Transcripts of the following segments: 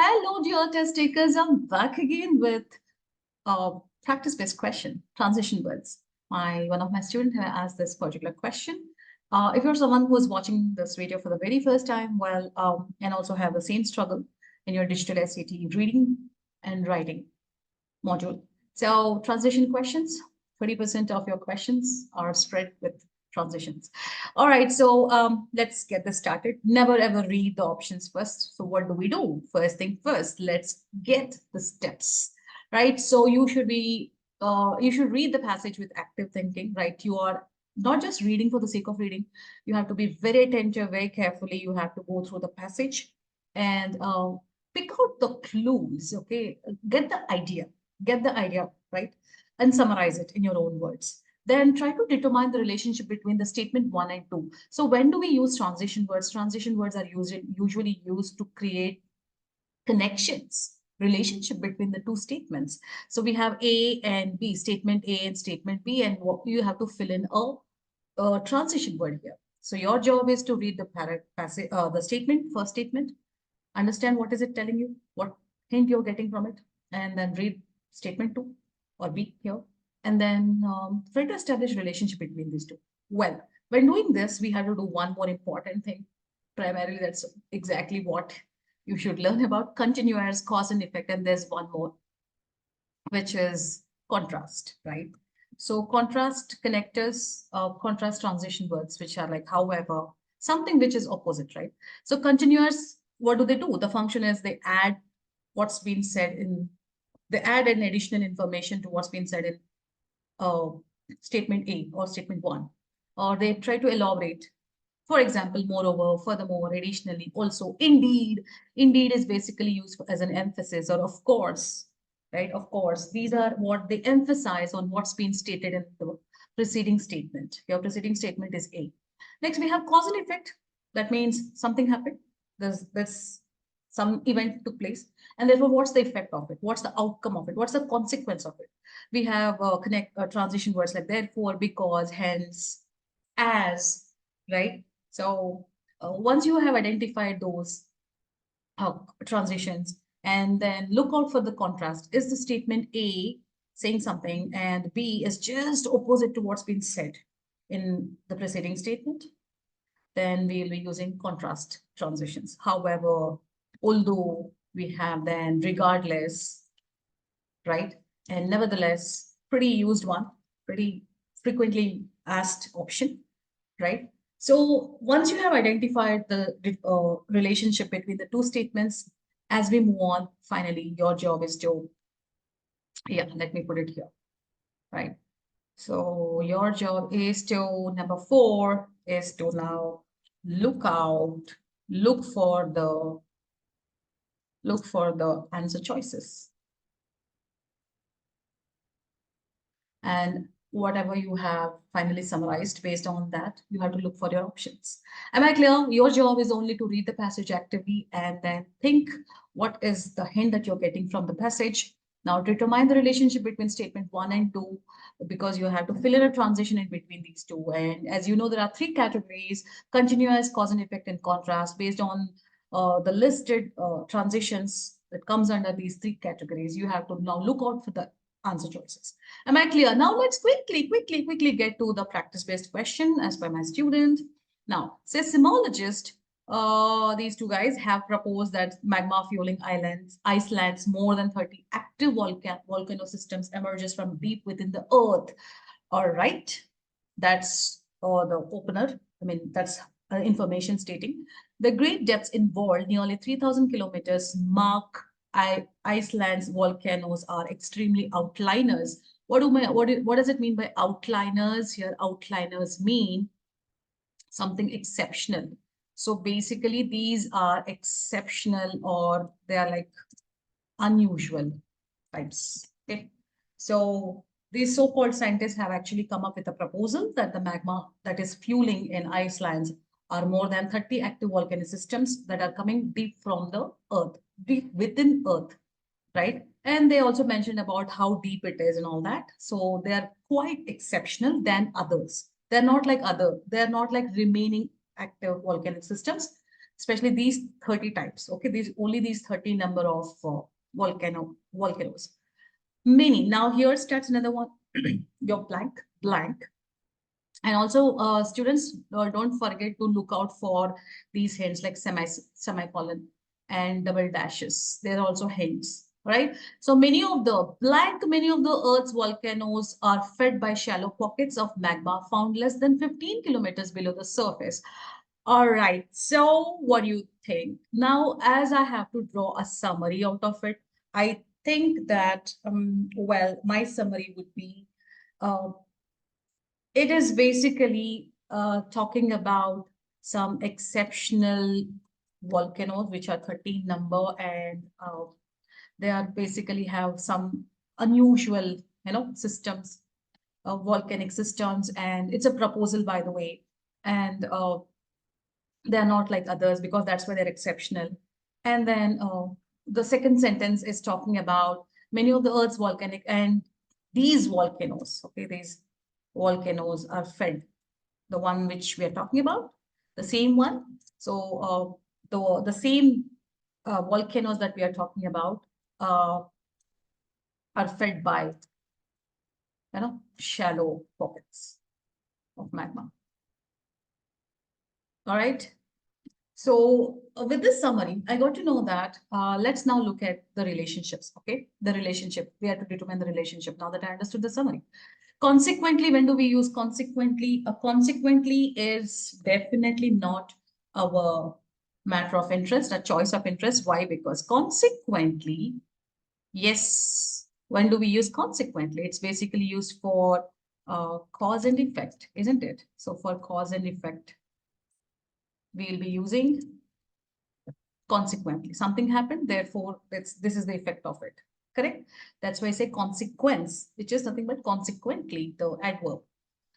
Hello, dear test takers. I'm back again with a practice-based question, transition words. One of my students have asked this particular question. If you're someone who is watching this video for the very first time, and also have the same struggle in your digital SAT reading and writing module. So transition questions, 30% of your questions are spread with transitions. All right, so let's get this started. Never ever read the options first. So what do we do? First thing first, let's get the steps, right? So you should read the passage with active thinking, right? You are not just reading for the sake of reading. You have to be very attentive, very carefully. You have to go through the passage and pick out the clues, okay? Get the idea, right? And summarize it in your own words. Then try to determine the relationship between the statement 1 and 2. So when do we use transition words? Transition words are usually used to create connections, relationship between the two statements. So we have A and B, statement A and statement B, and what you have to fill in a transition word here. So your job is to read the statement, first statement, understand what is it telling you, what hint you're getting from it, and then read statement 2 or B here, and then try to establish relationship between these two. Well, when doing this, we have to do one more important thing. Primarily, that's exactly what you should learn about: continuous, cause and effect, and there's one more, which is contrast, right? So contrast connectors, contrast transition words, which are like however, something which is opposite, right? So continuous, what do? The function is they add what's been said in, they add an additional information to what's been said in uh, statement A or statement 1, or they try to elaborate. For example, moreover, furthermore, additionally, also, indeed. Indeed is basically used as an emphasis, or of course, right? Of course, these are what they emphasize on what's been stated in the preceding statement. Your preceding statement is A. Next, we have causal effect. That means something happened. There's some event took place, and therefore, what's the effect of it? What's the outcome of it? What's the consequence of it? We have transition words like therefore, because, hence, as, right? So once you have identified those transitions, and then look out for the contrast. Is the statement A saying something and B is just opposite to what's been said in the preceding statement? Then we will be using contrast transitions. However, although we have then regardless, right? And nevertheless, pretty used one, pretty frequently asked option, right? So once you have identified the relationship between the two statements, as we move on, finally, your job is to, yeah, let me put it here, right? So your job is to, number 4 is to now look for the answer choices. And whatever you have finally summarized, based on that, you have to look for your options. Am I clear? Your job is only to read the passage actively and then think what is the hint that you're getting from the passage. Now determine the relationship between statement 1 and 2, because you have to fill in a transition in between these two. And as you know, there are 3 categories: continuous, cause and effect, and contrast. Based on the listed transitions that comes under these 3 categories, you have to now look out for the answer choices. Am I clear? Now let's quickly get to the practice-based question as per my student. Now, says seismologist, these two guys have proposed that magma fueling Iceland's more than 30 active volcano systems emerges from deep within the earth. All right, that's the opener. I mean, that's information stating the great depths involved, nearly 3,000 kilometers, mark Iceland's volcanoes are extremely outliners. What does it mean by outliners here? Outliners mean something exceptional. So basically, these are exceptional, or they are like unusual types. Okay. So these so-called scientists have actually come up with a proposal that the magma that is fueling in Iceland are more than 30 active volcanic systems that are coming deep from the earth, deep within earth, right? And they also mentioned about how deep it is and all that. So they are quite exceptional than others. They're not like remaining active volcanic systems. especially these 30 types. Okay, these 30 number of volcanoes. Many. Now here starts another one. Your blank. And also, students, don't forget to look out for these hints like semicolon and double dashes. There are also hints, right? So many of the Earth's volcanoes are fed by shallow pockets of magma found less than 15 kilometers below the surface. All right. So what do you think? Now, as I have to draw a summary out of it, I think that, well, my summary would be, uh, it is basically talking about some exceptional volcanoes, which are 13 number, and they are basically have some unusual, systems, volcanic systems, and it's a proposal, by the way, and they're not like others because that's why they're exceptional. And then the second sentence is talking about many of the Earth's volcanic and these volcanoes. Okay, these volcanoes are fed, the one which we are talking about, the same one. So the same volcanoes that we are talking about uh, are fed by shallow pockets of magma. All right. So with this summary, I got to know that let's now look at the relationships. Okay, the relationship. We have to determine the relationship now that I understood the summary. Consequently, when do we use consequently? Consequently is definitely not our matter of interest, a choice of interest. Why? Because consequently, yes. When do we use consequently? It's basically used for cause and effect, isn't it? So for cause and effect, we'll be using consequently. Something happened, therefore this is the effect of it. Correct? That's why I say consequence, which is nothing but consequently, the adverb.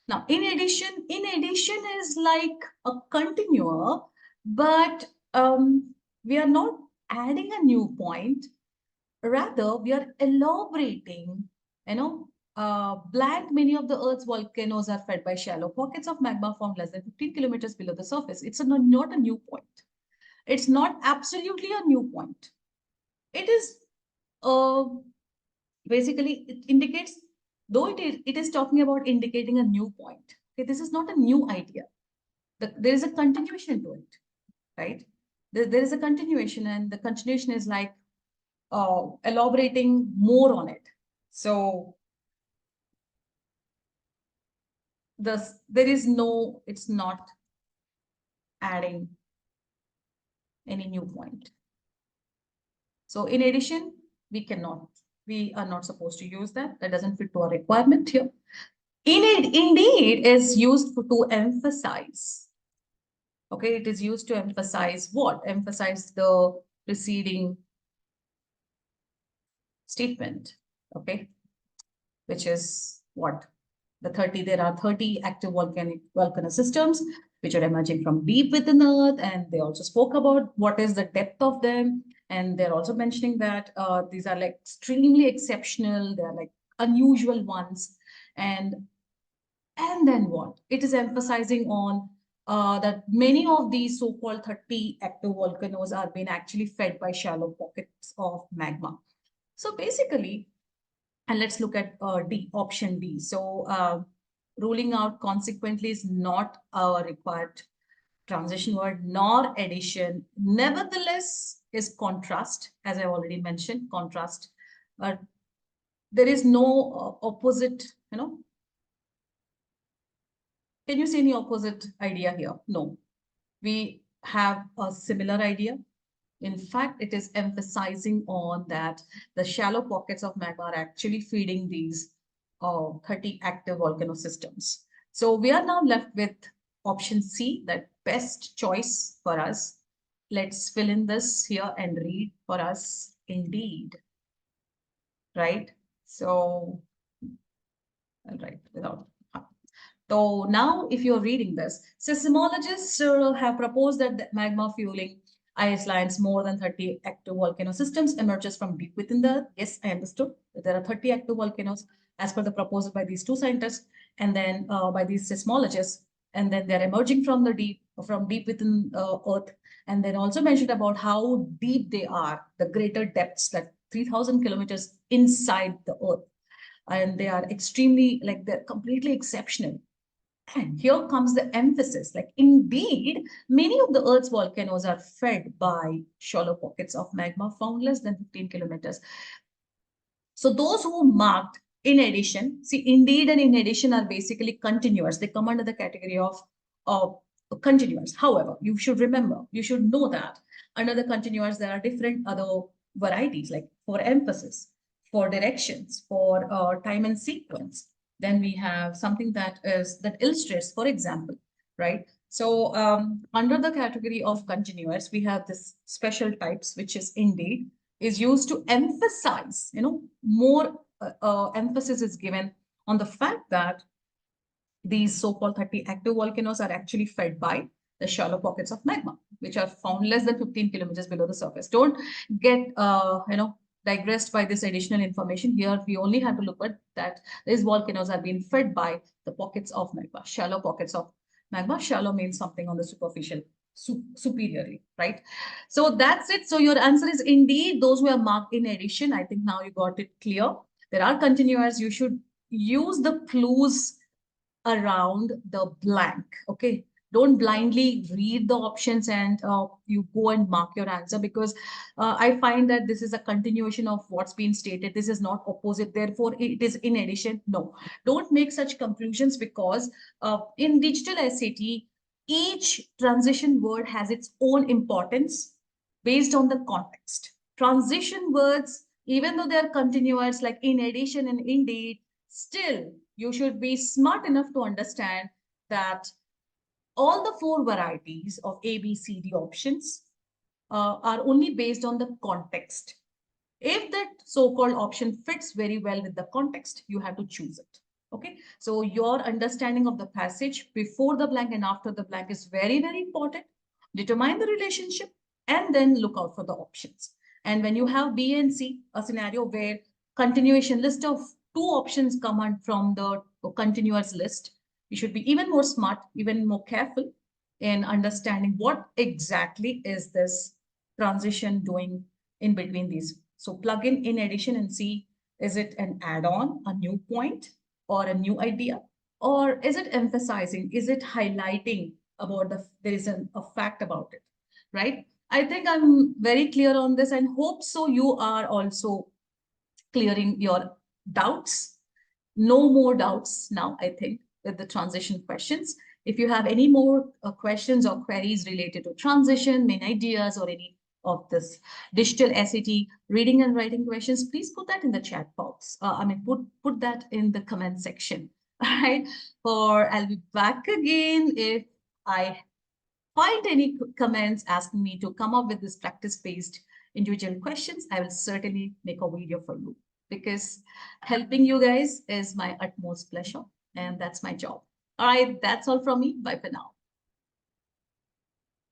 Now, in addition is like a continuer, but we are not adding a new point. Rather, we are elaborating, blank, many of the Earth's volcanoes are fed by shallow pockets of magma found less than 15 kilometers below the surface. It's not a new point. It's not absolutely a new point. It is uh, basically, it indicates, though it is talking about indicating a new point. Okay, this is not a new idea. There is a continuation to it, right? There is a continuation, and the continuation is like elaborating more on it. So it's not adding any new point. So in addition, we are not supposed to use that. That doesn't fit to our requirement here. Indeed is used to emphasize. Okay, it is used to emphasize what? Emphasize the preceding statement. Okay, which is what? There are 30 active volcanic systems which are emerging from deep within Earth, and they also spoke about what is the depth of them, and they're also mentioning that these are like extremely exceptional, they're like unusual ones, and then what? It is emphasizing on that many of these so-called 30 active volcanoes are being actually fed by shallow pockets of magma. So basically, and let's look at option D. So ruling out consequently is not a required transition word, nor addition. Nevertheless, is contrast, as I already mentioned, contrast. There is no opposite, Can you see any opposite idea here? No. We have a similar idea. In fact, it is emphasizing on that the shallow pockets of magma are actually feeding these 30 active volcano systems. So we are now left with option C, that best choice for us. Let's fill in this here and read for us. Indeed. Right? So, I'll write without. So now, if you're reading this, seismologists have proposed that the magma fueling ice lines more than 30 active volcano systems emerges from deep within the Earth. Yes, I understood. There are 30 active volcanoes as per the proposal by these two scientists and then by these seismologists. and then they're emerging from deep within Earth, and then also mentioned about how deep they are, the greater depths, that 3,000 kilometers inside the Earth, and they are extremely, like, they're completely exceptional. And here comes the emphasis. Like, indeed, many of the Earth's volcanoes are fed by shallow pockets of magma found less than 15 kilometers. So those who marked in addition, see, indeed and in addition are basically continuous. They come under the category of continuous. However, you should remember, you should know that under the continuous, there are different other varieties, like for emphasis, for directions, for time and sequence. Then we have something that illustrates, for example, right? So under the category of continuous, we have this special types, which is indeed, is used to emphasize, more emphasis is given on the fact that these so-called 30 active volcanoes are actually fed by the shallow pockets of magma, which are found less than 15 kilometers below the surface. Don't get, digressed by this additional information. Here, we only have to look at that these volcanoes are being fed by the pockets of magma, shallow pockets of magma. Shallow means something on the superficial, superiorly, right? So that's it. So your answer is indeed those who are marked in addition. I think now you got it clear. There are continuers. You should use the clues around the blank. Okay. Don't blindly read the options and you go and mark your answer, because I find that this is a continuation of what's been stated. This is not opposite. Therefore, it is in addition. No, don't make such conclusions, because in digital SAT, each transition word has its own importance based on the context. Transition words, even though they're continuous, like in addition and indeed, still you should be smart enough to understand that all the four varieties of A, B, C, D options are only based on the context. If that so-called option fits very well with the context, you have to choose it. Okay, so your understanding of the passage before the blank and after the blank is very, very important. Determine the relationship and then look out for the options. And when you have B and C, a scenario where continuation list of two options come on from the continuous list, you should be even more smart, even more careful in understanding what exactly is this transition doing in between these. So plug in addition and see, is it an add-on, a new point, or a new idea? Or is it emphasizing, is it highlighting about there is a fact about it, right? I think I'm very clear on this, and hope so you are also clearing your doubts. No more doubts now, I think, with the transition questions. If you have any more questions or queries related to transition, main ideas, or any of this digital SAT reading and writing questions, please put that in the chat box. Put that in the comment section. All right. Or I'll be back again if I find any comments asking me to come up with this practice-based individual questions. I will certainly make a video for you, because helping you guys is my utmost pleasure, and that's my job. All right, that's all from me. Bye for now.